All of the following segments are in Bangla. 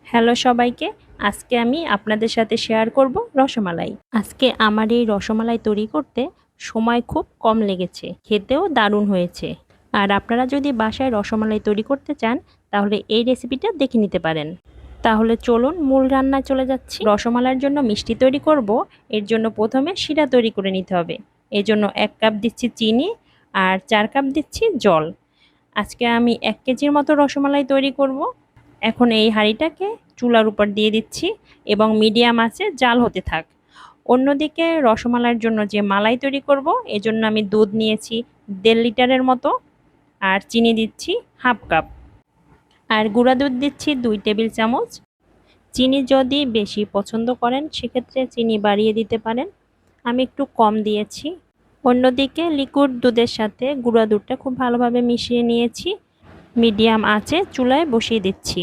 হ্যালো সবাইকে। আজকে আমি আপনাদের সাথে শেয়ার করব রসমালাই। আজকে আমার এই রসমালাই তৈরি করতে সময় খুব কম লেগেছে, খেতেও দারুণ হয়েছে। আর আপনারা যদি বাসায় রসমালাই তৈরি করতে চান তাহলে এই রেসিপিটা দেখে নিতে পারেন। তাহলে চলুন মূল রান্নায় চলে যাচ্ছি। রসমালাইয়ের জন্য মিষ্টি তৈরি করব, এর জন্য প্রথমে শিরা তৈরি করে নিতে হবে। এর জন্য 1 কাপ দিচ্ছি চিনি আর 4 কাপ দিচ্ছি জল। আজকে আমি 1 কেজির মতো রসমালাই তৈরি করব। এখন এই হাঁড়িটাকে চুলার উপর দিয়ে দিচ্ছি এবং মিডিয়াম আঁচে জাল হতে থাক। অন্যদিকে রসমালাইয়ের জন্য যে মালাই তৈরি করব, এজন্য আমি দুধ নিয়েছি 1.5 লিটারের মতো আর চিনি দিচ্ছি 1/2 কাপ আর গুঁড়া দুধ দিচ্ছি 2 টেবিল চামচ। চিনি যদি বেশি পছন্দ করেন সেক্ষেত্রে চিনি বাড়িয়ে দিতে পারেন, আমি একটু কম দিয়েছি। অন্যদিকে লিকুইড দুধের সাথে গুঁড়া দুধটা খুব ভালোভাবে মিশিয়ে নিয়েছি, মিডিয়াম আঁচে চুলায় বসিয়ে দিচ্ছি।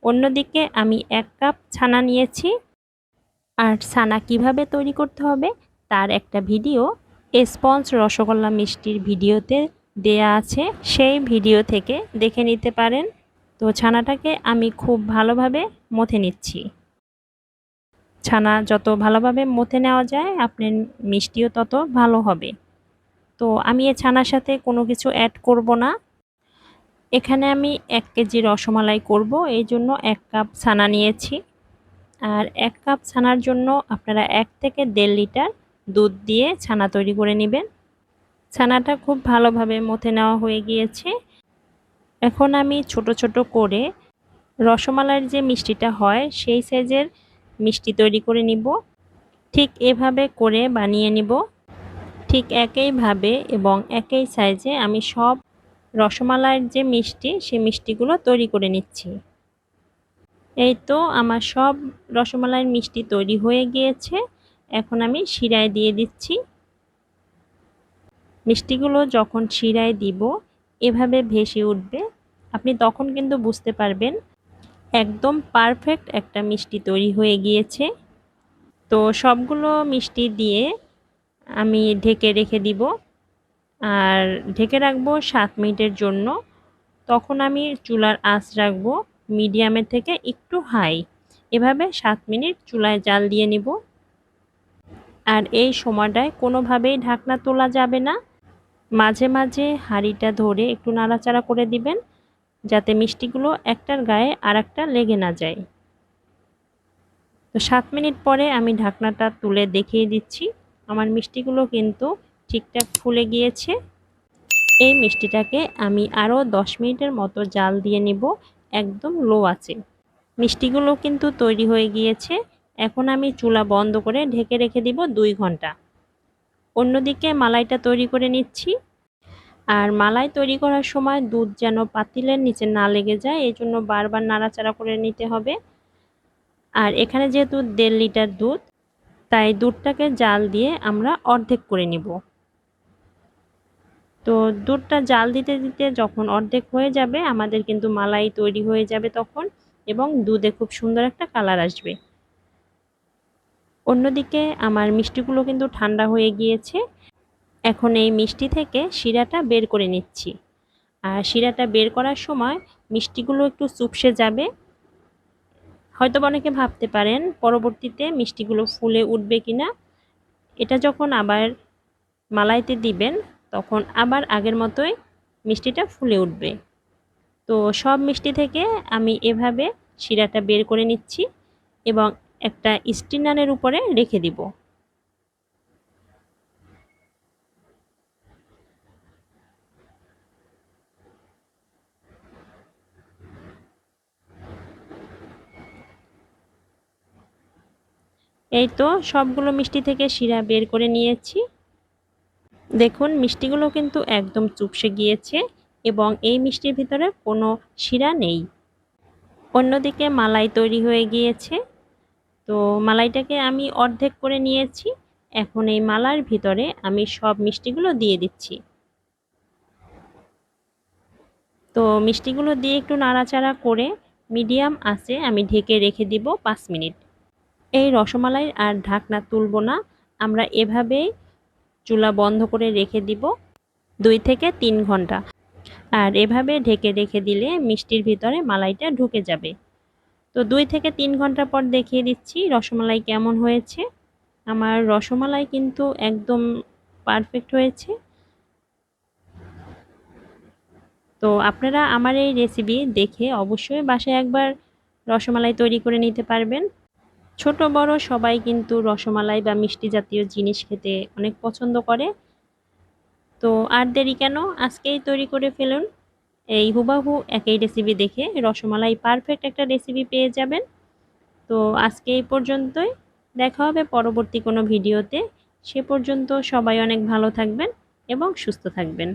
অন্যদিকে আমি 1 কাপ ছানা নিয়েছি আর ছানা কিভাবে তৈরি করতে হবে তার একটা ভিডিও স্পঞ্জ রসগোল্লা মিষ্টির ভিডিওতে দেয়া আছে, সেই ভিডিও থেকে দেখে নিতে পারেন। তো ছানাটাকে আমি খুব ভালোভাবে মথে নিচ্ছি। ছানা যত ভালোভাবে মথে নেওয়া যায় আপনার মিষ্টিও তত ভালো হবে। তো আমি এই ছানার সাথে কোনো কিছু অ্যাড করব না। এখানে আমি 1 কেজি রসমালাই করব, এই জন্য 1 কাপ ছানা নিয়েছি। আর 1 কাপ ছানার জন্য আপনারা 1 থেকে 1.5 লিটার দুধ দিয়ে ছানা তৈরি করে নেবেন। ছানাটা খুব ভালোভাবে মথে নেওয়া হয়ে গিয়েছে। এখন আমি ছোট ছোট করে রসমালাইয়ের যে মিষ্টিটা হয় সেই সাইজের মিষ্টি তৈরি করে নিব। ঠিক এভাবে করে বানিয়ে নিব। ঠিক একইভাবে এবং একই সাইজে আমি সব রসমালাইয়ের যে মিষ্টি সেই মিষ্টিগুলো তৈরি করে নিচ্ছি। এই তো আমার সব রসমালাইয়ের মিষ্টি তৈরি হয়ে গিয়েছে। এখন আমি শিরায় দিয়ে দিচ্ছি। মিষ্টিগুলো যখন শিরায় দিব এভাবে ভেসে উঠবে, আপনি তখন কিন্তু বুঝতে পারবেন একদম পারফেক্ট একটা মিষ্টি তৈরি হয়ে গিয়েছে। তো সবগুলো মিষ্টি দিয়ে আমি ঢেকে রেখে দিব আর ঢেকে রাখবো 7 মিনিটের জন্য। তখন আমি চুলার আঁচ রাখবো মিডিয়ামের থেকে একটু হাই। এভাবে 7 মিনিট চুলায় জাল দিয়ে নিব। আর এই সময়টায় কোনোভাবেই ঢাকনা তোলা যাবে না। মাঝে মাঝে হাঁড়িটা ধরে একটু নাড়াচাড়া করে দিবেন যাতে মিষ্টিগুলো একটার গায়ে আরেকটা লেগে না যায়। তো 7 মিনিট পরে আমি ঢাকনাটা তুলে দেখিয়ে দিচ্ছি, আমার মিষ্টিগুলো কিন্তু ঠিকঠাক ফুলে গিয়েছে। এই মিষ্টিটাকে আমি আরও 10 মিনিটের মতো জাল দিয়ে নিব একদম লো আঁচে। মিষ্টিগুলো কিন্তু তৈরি হয়ে গিয়েছে। এখন আমি চুলা বন্ধ করে ঢেকে রেখে দিব 2 ঘন্টা। অন্যদিকে মালাইটা তৈরি করে নিচ্ছি। আর মালাই তৈরি করার সময় দুধ যেন পাতিলের নিচে না লেগে যায়, এই জন্য বারবার নাড়াচাড়া করে নিতে হবে। আর এখানে যেহেতু 1.5 লিটার দুধ, তাই দুধটাকে জাল দিয়ে আমরা অর্ধেক করে নিব। তো দুধটা জাল দিতে দিতে যখন অর্ধেক হয়ে যাবে আমাদের কিন্তু মালাই তৈরি হয়ে যাবে তখন, এবং দুধে খুব সুন্দর একটা কালার আসবে। অন্যদিকে আমার মিষ্টিগুলো কিন্তু ঠান্ডা হয়ে গিয়েছে। এখন এই মিষ্টি থেকে শিরাটা বের করে নিচ্ছি। আর শিরাটা বের করার সময় মিষ্টিগুলো একটু চুপসে যাবে। হয়তো অনেকে ভাবতে পারেন পরবর্তীতে মিষ্টিগুলো ফুলে উঠবে কিনা। এটা যখন আবার মালাইতে দিবেন তখন আবার আগের মতোই মিষ্টিটা ফুলে উঠবে। তো সব মিষ্টি থেকে আমি এভাবে শিরাটা বের করে নিচ্ছি এবং একটা স্ট্রেনারের উপরে রেখে দিব। এই তো সবগুলো মিষ্টি থেকে শিরা বের করে নিয়েছি। দেখুন মিষ্টিগুলো কিন্তু একদম চুপসে গিয়েছে এবং এই মিষ্টির ভিতরে কোনো শিরা নেই। অন্যদিকে মালাই তৈরি হয়ে গিয়েছে। তো মালাইটাকে আমি অর্ধেক করে নিয়েছি। এখন এই মালার ভিতরে আমি সব মিষ্টিগুলো দিয়ে দিচ্ছি। তো মিষ্টিগুলো দিয়ে একটু নাড়াচাড়া করে মিডিয়াম আঁচে আমি ঢেকে রেখে দিব 5 মিনিট। এই রসমালাই আর ঢাকনা তুলব না, আমরা এভাবেই চুলা বন্ধ করে রেখে দিব 2 থেকে 3 ঘন্টা। আর এভাবে ঢেকে রেখে দিলে মিষ্টির ভিতরে মালাইটা ঢুকে যাবে। তো তো 2 থেকে 3 ঘন্টা পর দেখিয়ে দিচ্ছি রসমালাই কেমন হয়েছে। আমার রসমালাই কিন্তু একদম পারফেক্ট হয়েছে। তো আপনারা আমার এই রেসিপি দেখে অবশ্যই বাসায় একবার রসমালাই তৈরি করে নিতে পারবেন। ছোট বড় সবাই কিন্তু রসমালাই বা মিষ্টি জাতীয় জিনিস খেতে অনেক পছন্দ করে। তো আর দেরি কেন, আজকেই তৈরি করে ফেলুন। এই হুবাহু একই রেসিপি দেখে রসমালাই পারফেক্ট একটা রেসিপি পেয়ে যাবেন। তো আজকে এই পর্যন্তই, দেখা হবে পরবর্তী কোনো ভিডিওতে। সে পর্যন্ত সবাই অনেক ভালো থাকবেন এবং সুস্থ থাকবেন।